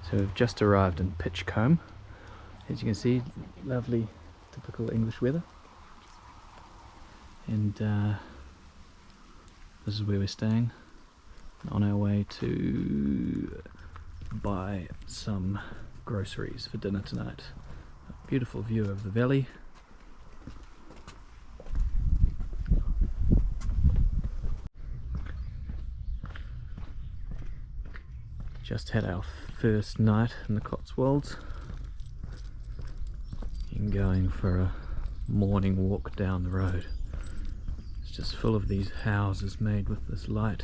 So we've just arrived in Pitchcombe. As you can see, lovely typical English weather. And this is where we're staying, on our way to buy some groceries for dinner tonight. A beautiful view of the valley. Just had our first night in the Cotswolds and going for a morning walk down the road. It's just full of these houses made with this light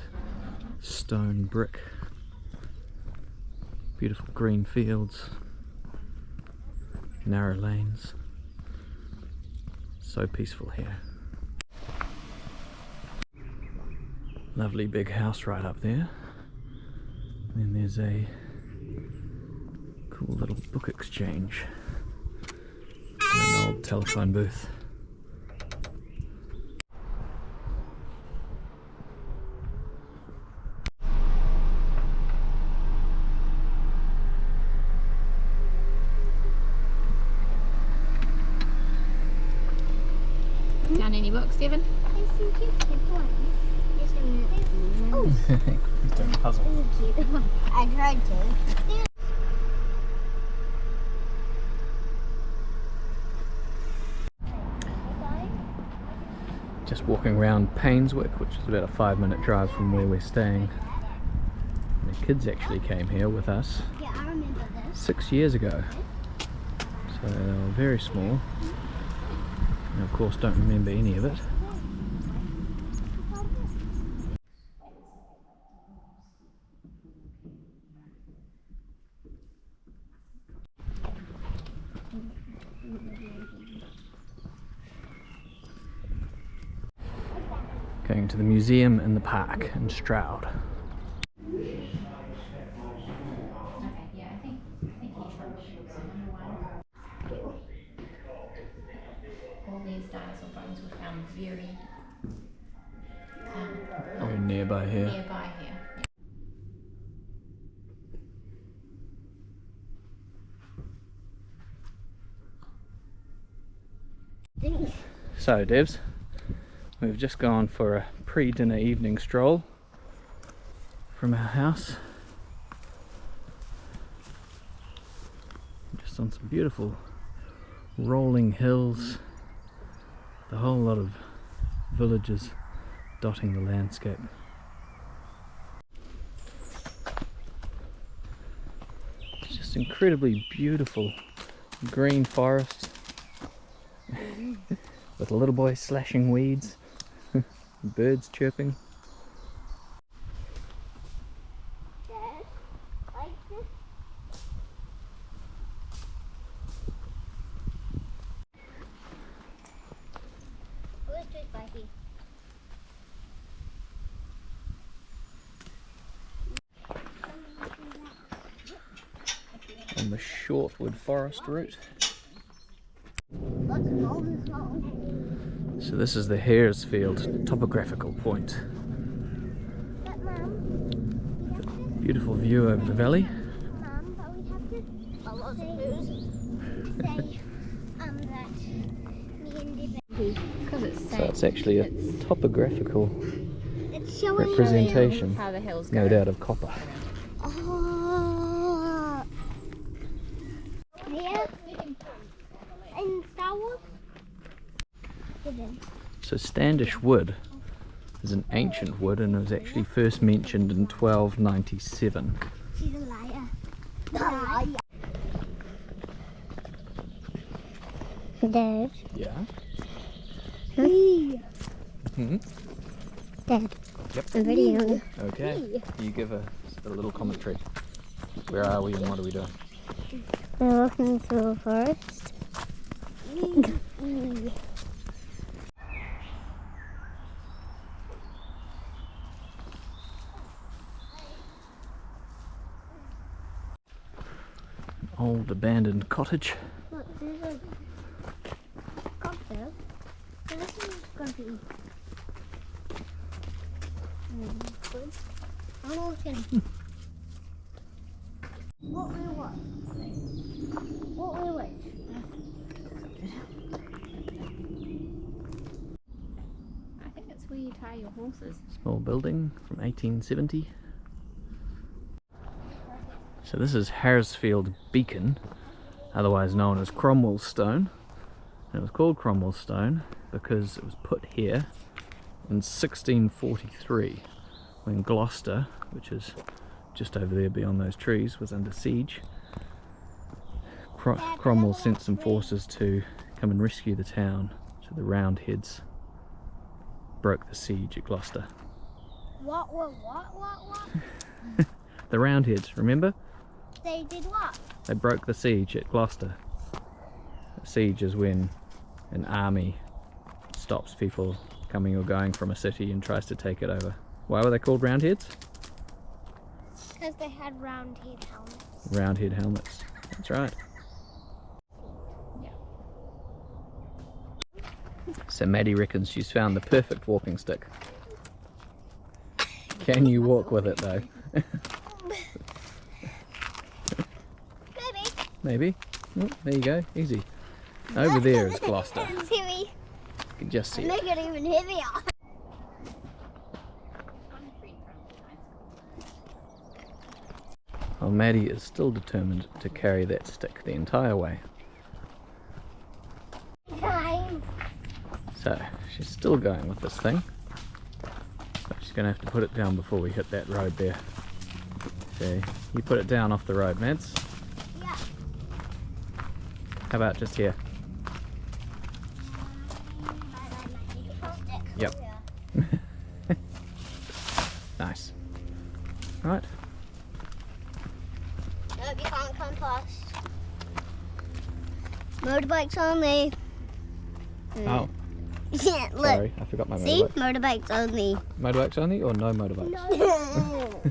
stone brick. Beautiful green fields, narrow lanes. So peaceful here. Lovely big house right up there. Then there's a cool little book exchange and an old telephone booth. Found any books, Devon? Oh. He's doing a puzzle. I tried to. Just walking around Painswick, which is about a 5-minute drive from where we're staying. And the kids actually came here with us Yeah, I remember this. 6 years ago. So they were very small. And of course don't remember any of it. Going to the museum in the park in Stroud. All these dinosaur bones were found very Nearby here. nearby here. So Devs, we've just gone for a pre-dinner evening stroll from our house. Just on some beautiful rolling hills, a whole lot of villages dotting the landscape. It's just incredibly beautiful green forest with a little boy slashing weeds, birds chirping. Dad, like this? Where's this spiky? On the Shortwood Forest route. Lots of boulders long. So this is the Haresfield topographical point. But Mum, we have to. Beautiful view over the valley. Mum, but we have to. A lot of booze. Say, that me and the Because it's So it's actually a topographical It's showing representation, how the hills go. no doubt, of copper. Oh. Here in Star Wars. So Standish Wood is an ancient wood and it was actually first mentioned in 1297. She's a liar. Liar. Dad. Yeah? Hey. Mm-hmm. Dad. Yep. I'm very young. Okay. You give a little commentary. Where are we and what are we doing? We're walking through a forest. Old abandoned cottage. Look, there's a cocktail. So this is going to be good. I'm walking. What we want. buy your horses. Small building from 1870. So this is Haresfield Beacon, otherwise known as Cromwell Stone. And it was called Cromwell Stone because it was put here in 1643 when Gloucester, which is just over there beyond those trees, was under siege. Cromwell sent some forces to come and rescue the town, so the Roundheads broke the siege at Gloucester. What? The Roundheads, remember? They did what? They broke the siege at Gloucester. A siege is when an army stops people coming or going from a city and tries to take it over. Why were they called Roundheads? Because they had round head helmets. Roundhead helmets, that's right. So Maddie reckons she's found the perfect walking stick. Can you walk with it though? Maybe. Maybe. Oh, there you go, easy. Over there is Gloucester. It's heavy. You can just see it. Make it even heavier. Well, Maddie is still determined to carry that stick the entire way. Time. So she's still going with this thing, but she's going to have to put it down before we hit that road there. So you put it down off the road, Mads. Yeah. How about just here? Yep. Nice. Right. Nope, you can't come past. Motorbikes only. Oh, Yeah, look. sorry, I forgot my See? motorbike. Motorbikes only. Motorbikes only or no motorbikes? No.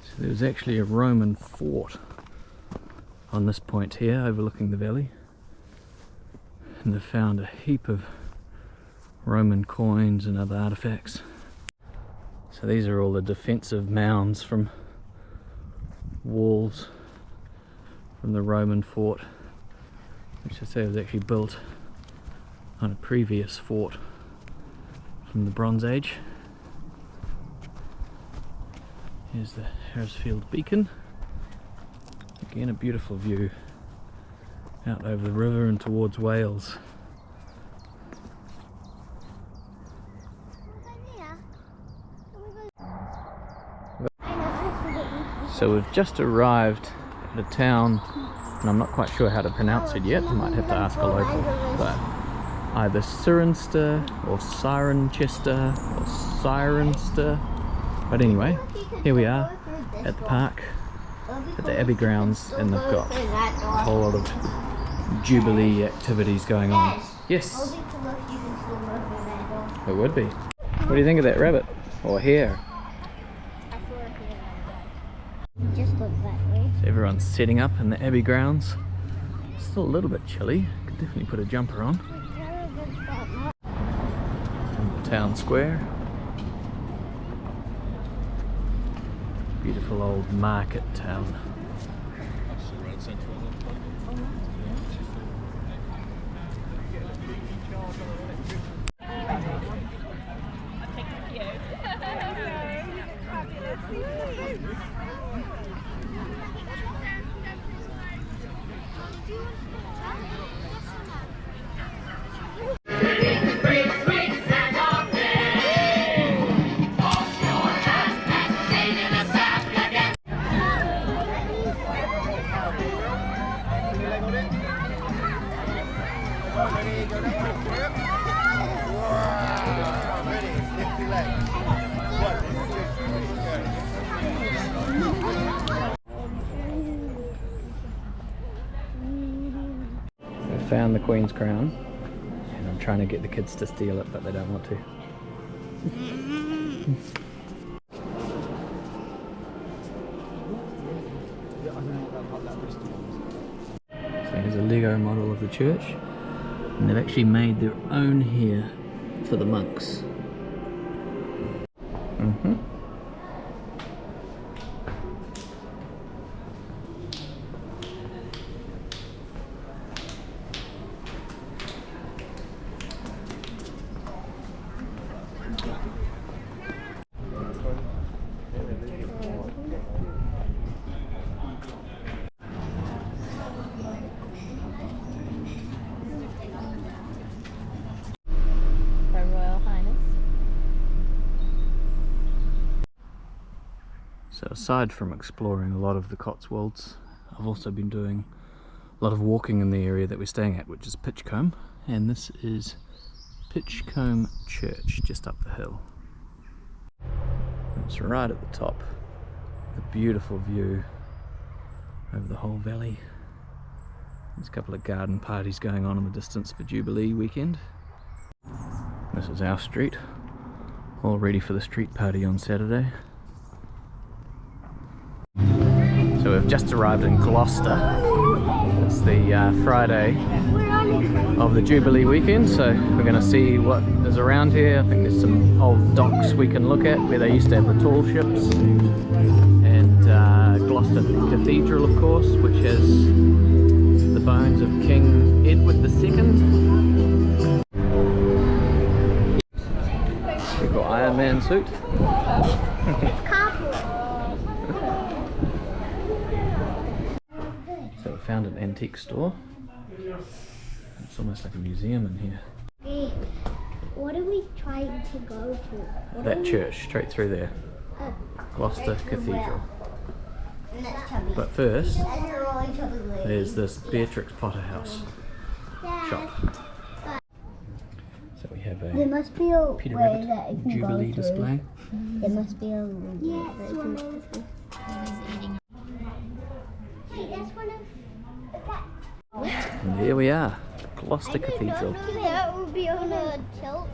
So there was actually a Roman fort on this point here overlooking the valley, and they found a heap of Roman coins and other artifacts. So these are all the defensive mounds from walls from the Roman fort, which I say was actually built on a previous fort from the Bronze Age. Here's the Haresfield Beacon. Again, a beautiful view out over the river and towards Wales. So we've just arrived at a town, and I'm not quite sure how to pronounce it yet. I might have to ask a local, but either Cirencester or Cirencester or Cirencester. But anyway, here we are at the park, at the Abbey grounds, and they've got a whole lot of Jubilee activities going on. Yes, it would be. What do you think of that rabbit? Or hare? Just look that way. So everyone's setting up in the Abbey grounds. It's still a little bit chilly. Could definitely put a jumper on. And the town square. Beautiful old market town. I found the Queen's crown, and I'm trying to get the kids to steal it, but they don't want to. So here's a Lego model of the church, and they've actually made their own here for the monks. So aside from exploring a lot of the Cotswolds, I've also been doing a lot of walking in the area that we're staying at, which is Pitchcombe, and this is Pitchcombe Church just up the hill. It's right at the top, the beautiful view over the whole valley. There's a couple of garden parties going on in the distance for Jubilee weekend. This is our street, all ready for the street party on Saturday. So we've just arrived in Gloucester. It's the Friday of the Jubilee weekend, so we're going to see what is around here. I think there's some old docks we can look at where they used to have the tall ships, and Gloucester Cathedral, of course, which has the bones of King Edward II. We've got Iron Man suit. So we found an antique store. It's almost like a museum in here. Hey, what are we trying to go to? That church, straight through there. Gloucester Cathedral. But first, there's this Beatrix Potter House shop. So we have There a must be a Peter way Rabbit that it can Jubilee go through. display. There must be a way that it can go through. Hey, that's one of the cats. And here we are, Gloucester Cathedral. That would be on a tilt.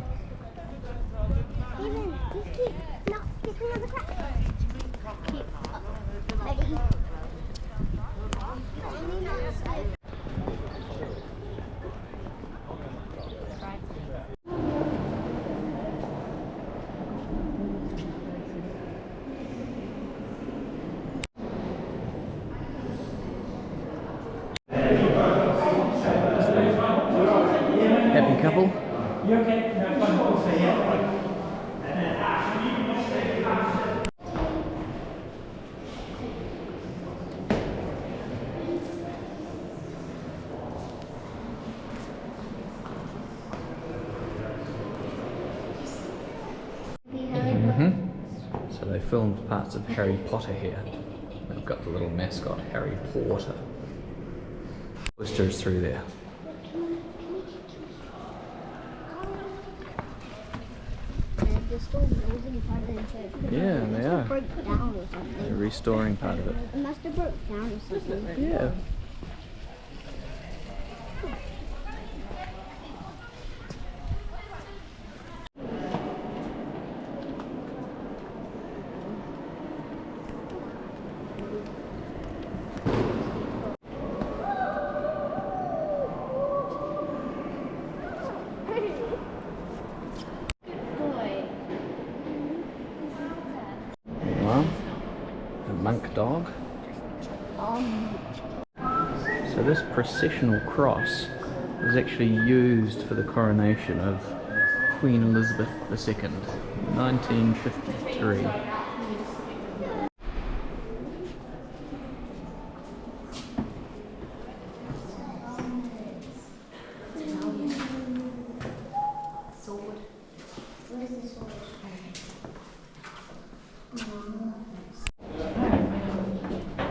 Even, no, get another cat. Ready? Happy couple. You okay? No, fine. Also, yeah. So they filmed parts of Harry Potter here. They've got the little mascot, Harry Potter. Gloucester is through there. They're still building part of the church. Yeah, they are. It broke down or something. They're restoring part of it. It must have broke down or something. Yeah. Well, a monk dog. So this processional cross was actually used for the coronation of Queen Elizabeth II, 1953.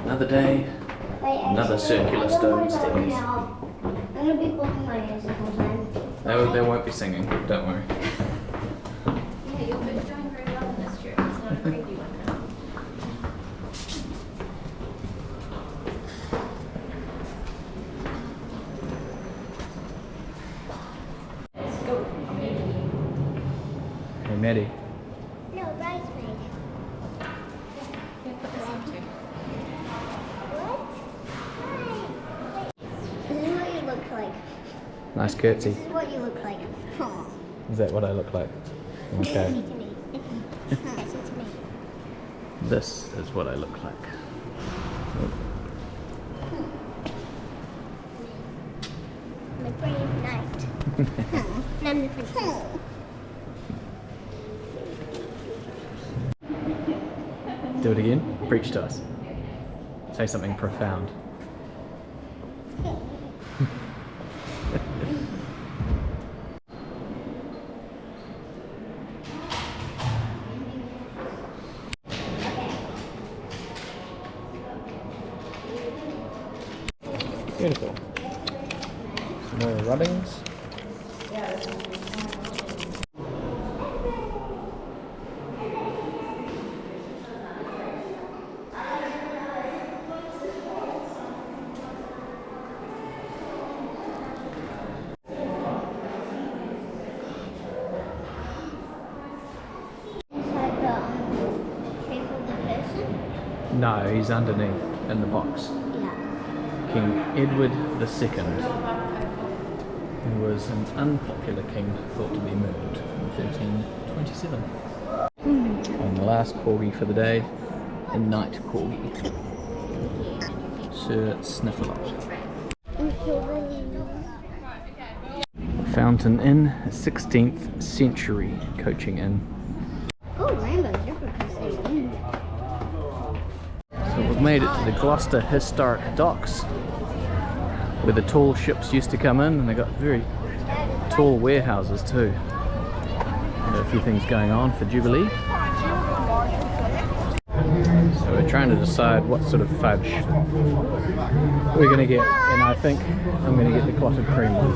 Another day, another circular stone stairs. I'm going to be blocking my ears the whole time. They won't be singing, don't worry. Yeah, you're doing very well in this trip. It's not a crazy one. Let's go. Hey Maddie, No, bridesmaid. Yeah, put this on too. What? Hi. This is what you look like. nice curtsy. This is what you look like. Is that what I look like? Okay. To me. Yes, it's me. This is what I look like. I'm a brave knight. And I'm the princess. Do it again. Preach to us. Say something profound. Beautiful. Some more rubbings. No, he's underneath in the box. Yeah. King Edward II, who was an unpopular king thought to be murdered in 1327. And the last corgi for the day, the night corgi, Sir Sniffalot. Fountain Inn, 16th century coaching inn. Oh, rainbow zebra crossing. So we've made it to the Gloucester historic docks, where the tall ships used to come in, and they've got very tall warehouses too. And a few things going on for Jubilee. So we're trying to decide what sort of fudge we're going to get, and I think I'm going to get the clotted cream one.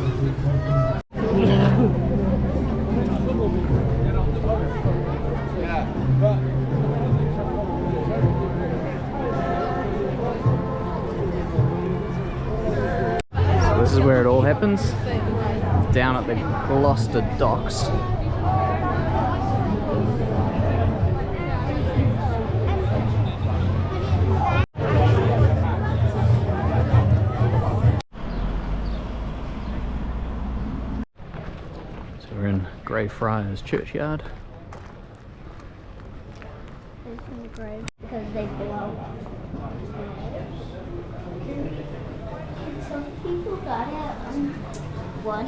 So this is where it all happens, down at the Gloucester docks. We're in Greyfriars Churchyard. There's some graves because they blow. And some people got out on one.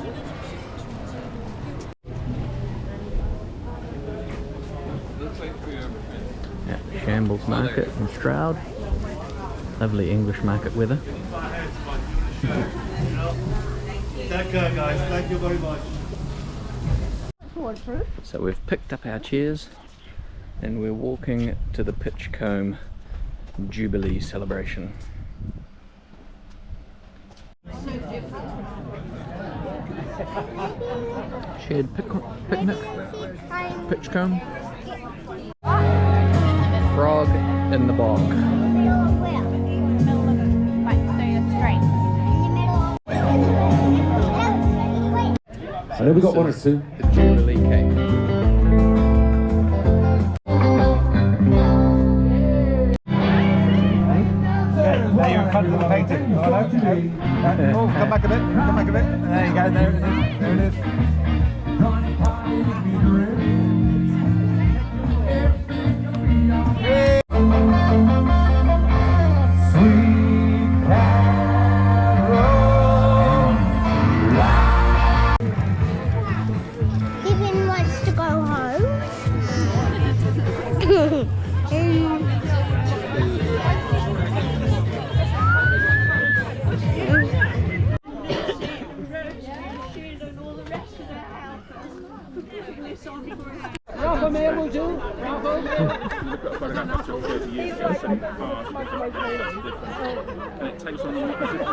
Yeah, Shambles Market in Stroud. Lovely English market weather. Take care, guys. Thank you very much. Waterproof. So we've picked up our chairs and we're walking to the Pitchcombe Jubilee celebration. Shared picnic, Pitchcombe. Frog in the bog. I know we got one or two. The Jubilee cake. There you're in front of the painting. Oh, no. Oh, come back a bit. Come back a bit. There you go. There it is. There it is. Gideon wants to go home.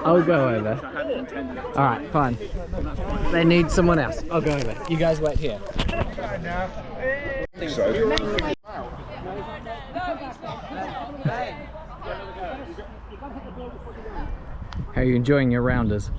I'll go over. Alright, fine. They need someone else. I'll go over. You guys wait here. How are you enjoying your rounders?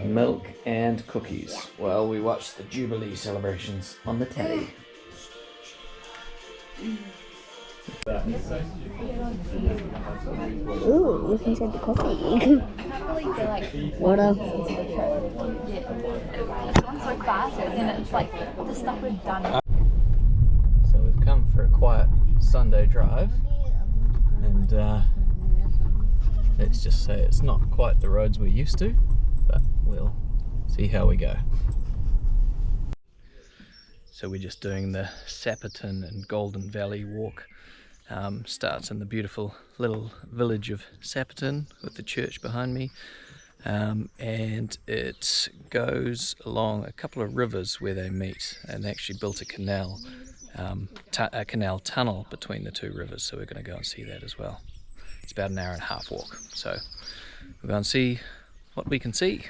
Milk and cookies while we watch the Jubilee celebrations on the telly. Ooh, look inside the coffee. Water. This one's so fast, and then it's like the stuff we've done. So we've come for a quiet Sunday drive, and let's just say it's not quite the roads we're used to, but we'll see how we go. So we're just doing the Sapperton and Golden Valley walk. Starts in the beautiful little village of Sapperton with the church behind me, and it goes along a couple of rivers where they meet, and they actually built a canal, tunnel between the two rivers, so we're going to go and see that as well. It's about an hour and a half walk, so we'll go and see what we can see.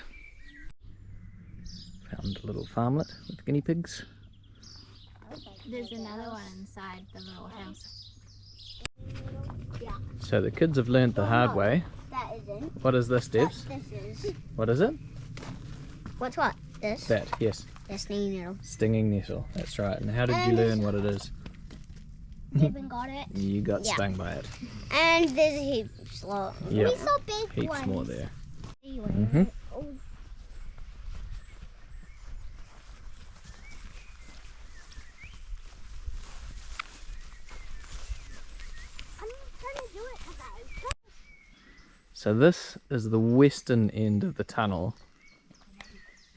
Found a little farmlet with guinea pigs. There's another one inside the little house. So the kids have learnt the hard way. That isn't. What is this, Debs? This is. What is it? What's what? This? That, yes. The stinging nettle. Stinging nettle, that's right. And how did you learn what it is? Even got it. You got stung by it. And there's a heaps lot. Yeah. We saw big Heaps ones. more there. Mm-hmm. Oh. I'm trying to do it, guys. So this is the western end of the tunnel.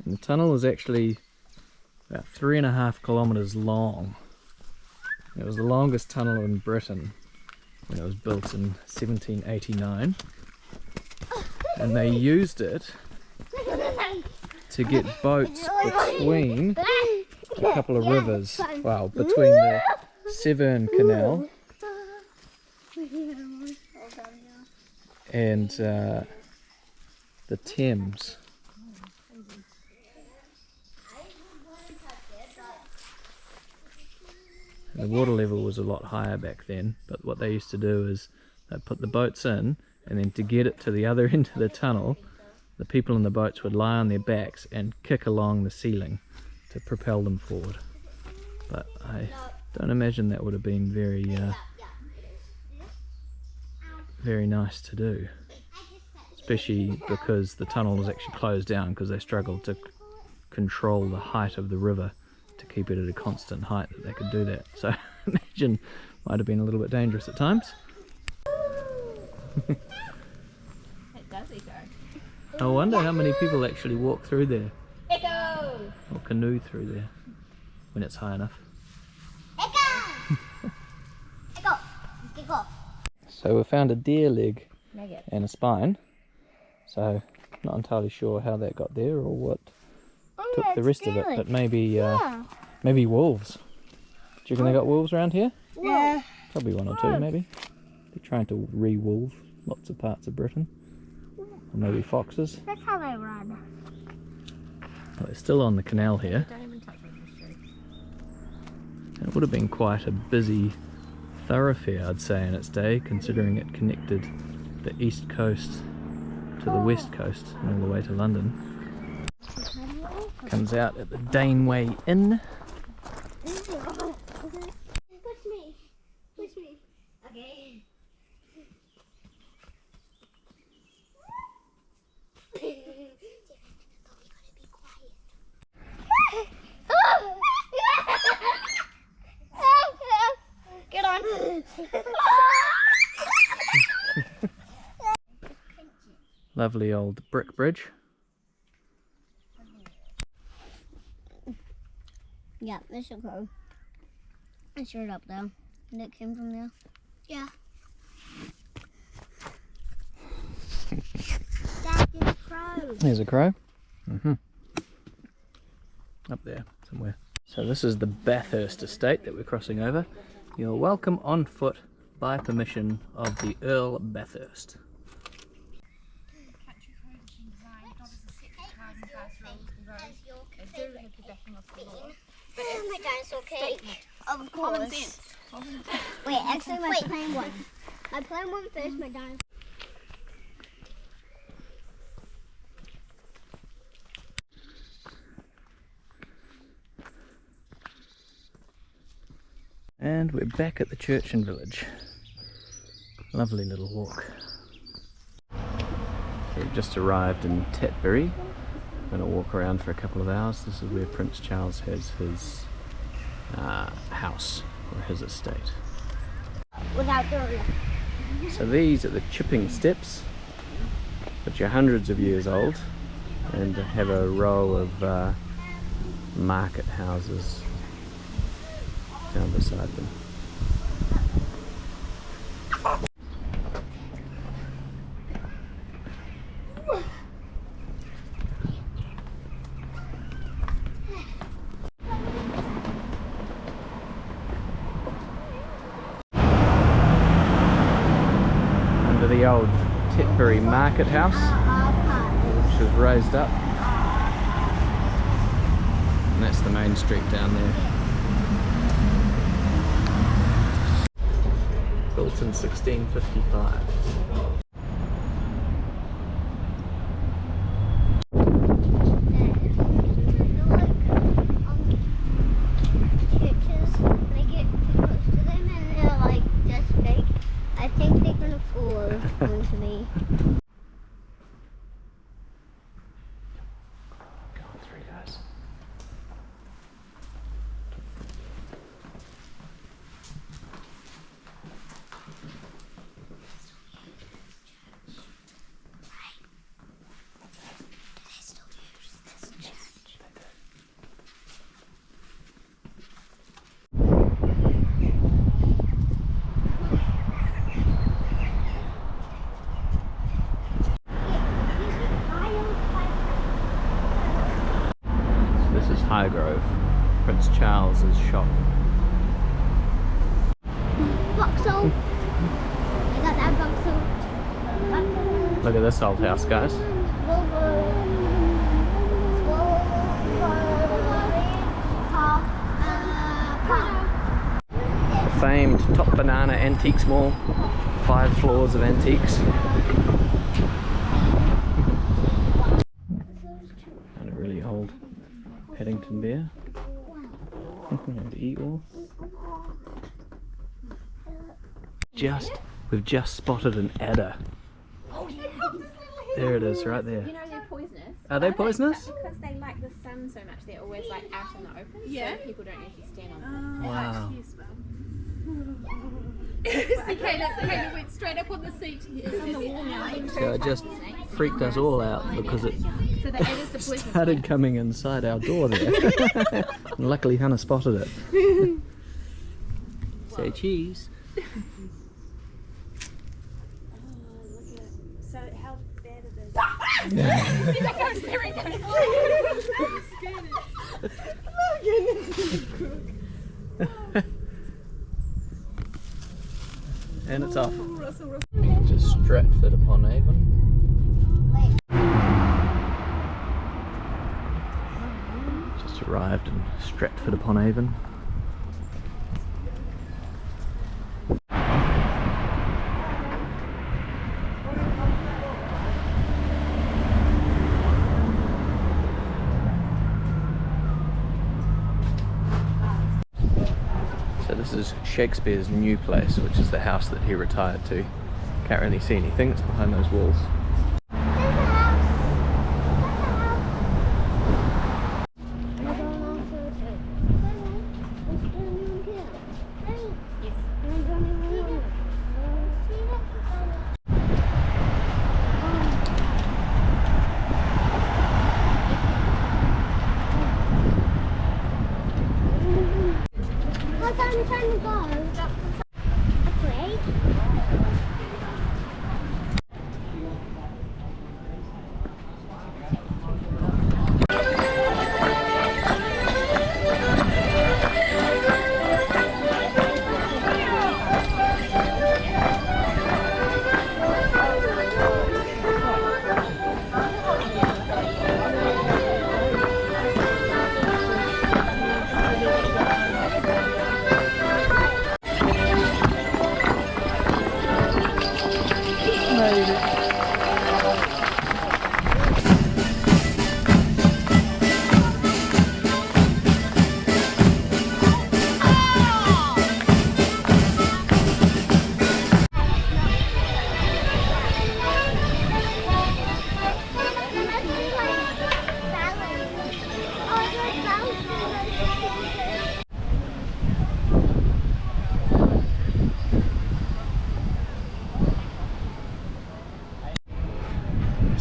And the tunnel is actually about 3.5 kilometres long. It was the longest tunnel in Britain when it was built in 1789. And they used it to get boats between a couple of rivers. Well, between the Severn Canal and the Thames. The water level was a lot higher back then, but what they used to do is they put the boats in, and then to get it to the other end of the tunnel, the people in the boats would lie on their backs and kick along the ceiling to propel them forward. But I don't imagine that would have been very nice to do, especially because the tunnel was actually closed down because they struggled to control the height of the river to keep it at a constant height that they could do that. So I imagine might have been a little bit dangerous at times. It does echo. I wonder how many people actually walk through there Echo! or canoe through there when it's high enough. Echo! Echo! Echo! So we found a deer leg Nugget. and a spine, so not entirely sure how that got there or what took the rest of it, but maybe maybe wolves. Do you reckon they got wolves around here? Yeah. Probably one or two, maybe. They're trying to re-wolve lots of parts of Britain. Or maybe foxes. That's how they run. Well, it's still on the canal here. Don't even touch it. It would have been quite a busy thoroughfare, I'd say, in its day, considering it connected the east coast to the west coast and all the way to London. Comes out at the Daneway Inn. Push me. Push me. Okay. Get on. Lovely old brick bridge. Yeah, this will go. It's right up there. And it came from there. Yeah. That's a crow. There's a crow. Up there somewhere. So this is the Bathurst estate that we're crossing over. You're welcome on foot by permission of the Earl Bathurst. My dinosaur cake. Of course. Wait, actually my plain one. My plain one first, my dinosaur. And we're back at the church and village. Lovely little walk. We've just arrived in Tetbury. I'm going to walk around for a couple of hours. This is where Prince Charles has his house, or his estate. Without the So these are the chipping steps, which are hundreds of years old, and have a row of market houses down beside them. Under the old Tetbury market house, which was raised up, and that's the main street down there. Built in 1655. churches, they get too close to them and they're like just big. I think they're gonna fall onto me. Going through, guys. This is Highgrove, Prince Charles's shop. Vauxhall. I got that Vauxhall. Look at this old house, guys. The famed Top Banana Antiques Mall, 5 floors of antiques. And a really old Paddington bear. And eagle. We've just spotted an adder. There it is, right there. You know they're poisonous. Are they poisonous? Because they like the sun so much, they're always like out in the open. Yeah. So people don't usually stand on them. Wow. See, Caleb went straight up on the seat. It's on the wall now. So it just freaked us all out because it So that is the poison. started coming inside our door there. And luckily Hannah spotted it. Say cheese. So how bad are they? And it's off. Just Stratford-upon-Avon. Just arrived in Stratford-upon-Avon. So this is Shakespeare's new place, which is the house that he retired to. Can't really see anything, it's behind those walls. I'm trying to go. Great.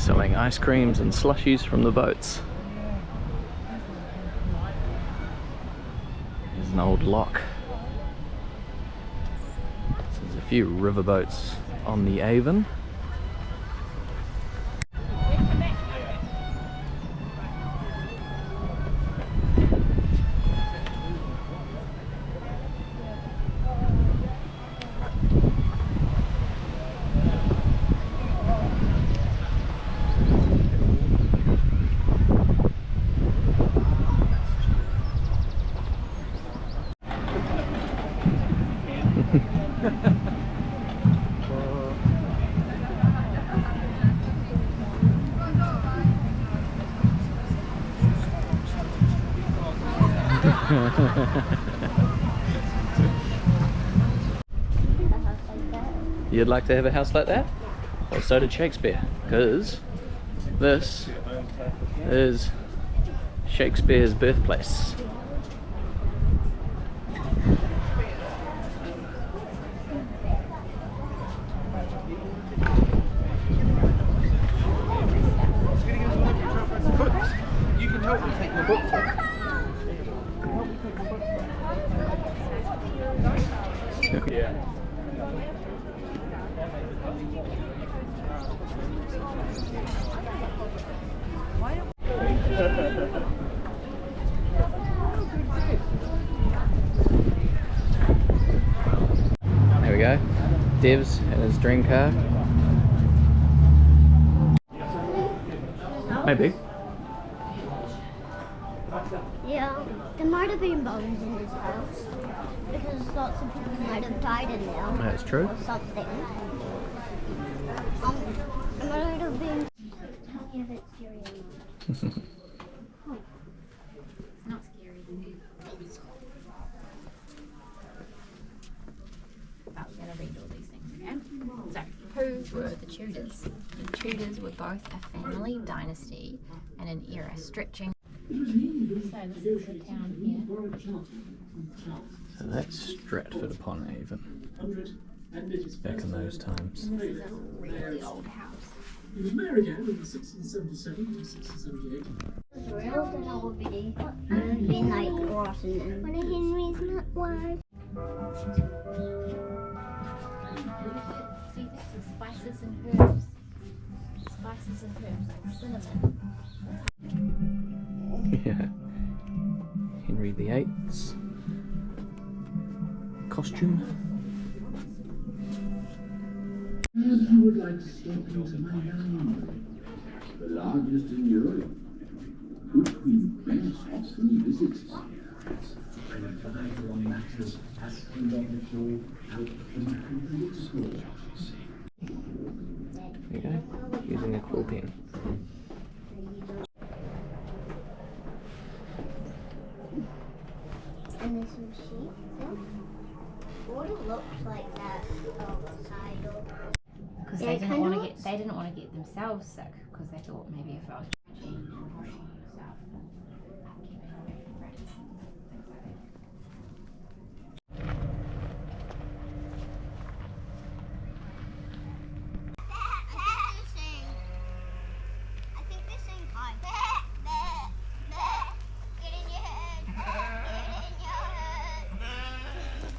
selling ice creams and slushies from the boats. There's an old lock. There's a few riverboats on the Avon. You'd like to have a house like that? Well, so did Shakespeare, because this is Shakespeare's birthplace. You can help me take the book. Yeah. There we go. Dev's in his dream car. Maybe. Yeah, there might have been bones in his house because lots of people might have died in there. That's true. Or something. It might have been. Tell me if it's scary or not. It's not scary. I'm going to read all these things, okay? So, who were the Tudors? The Tudors were both a family dynasty and an era stretching. So this is the town here. So that's Stratford-upon-Avon. It's back in those times. This is a really old house. He was married again in 1677 to 1678. Real little bitty. And been like rotten and when Henry's not wife. See, this is spices and herbs. Spices and herbs like cinnamon. Yeah. Henry VIII's costume. And I would like to step into my library, the largest in Europe. Good Queen Bess often visits. I advise on matters astrological, political. There you go. Using a quill pen. And there's some sheep. What it looks like that outside of. Because Yeah, they it didn't kinda want to looks- get themselves sick because they thought maybe if I was I think they're saying hi. Get in your head. Get in your head.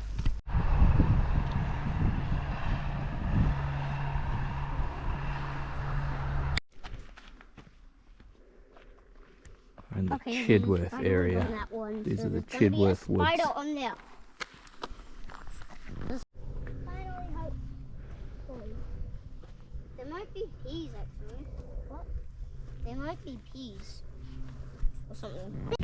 We're in the Okay, Chedworth I don't area. want that one, These so are the there's gonna be a Chedworth woods. spider on there. Finally, hopefully. There might be peas actually. What? There might be peas or something.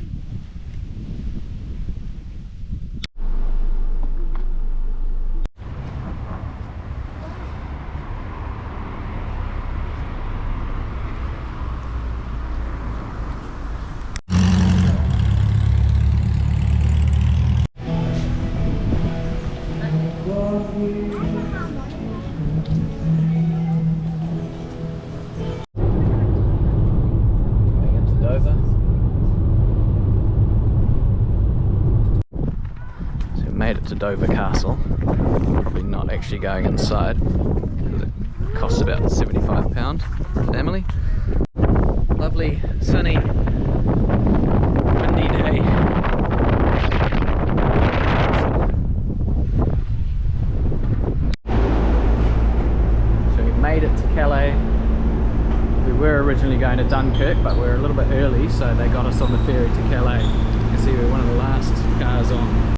Going into Dover. So we made it to Dover Castle. Probably not actually going inside because it Costs about £75 for a family. Lovely, sunny, windy day. So we've made it to Calais. We were originally going to Dunkirk, but we're a little bit early, so they got us on the ferry to Calais. You can see we're one of the last cars on.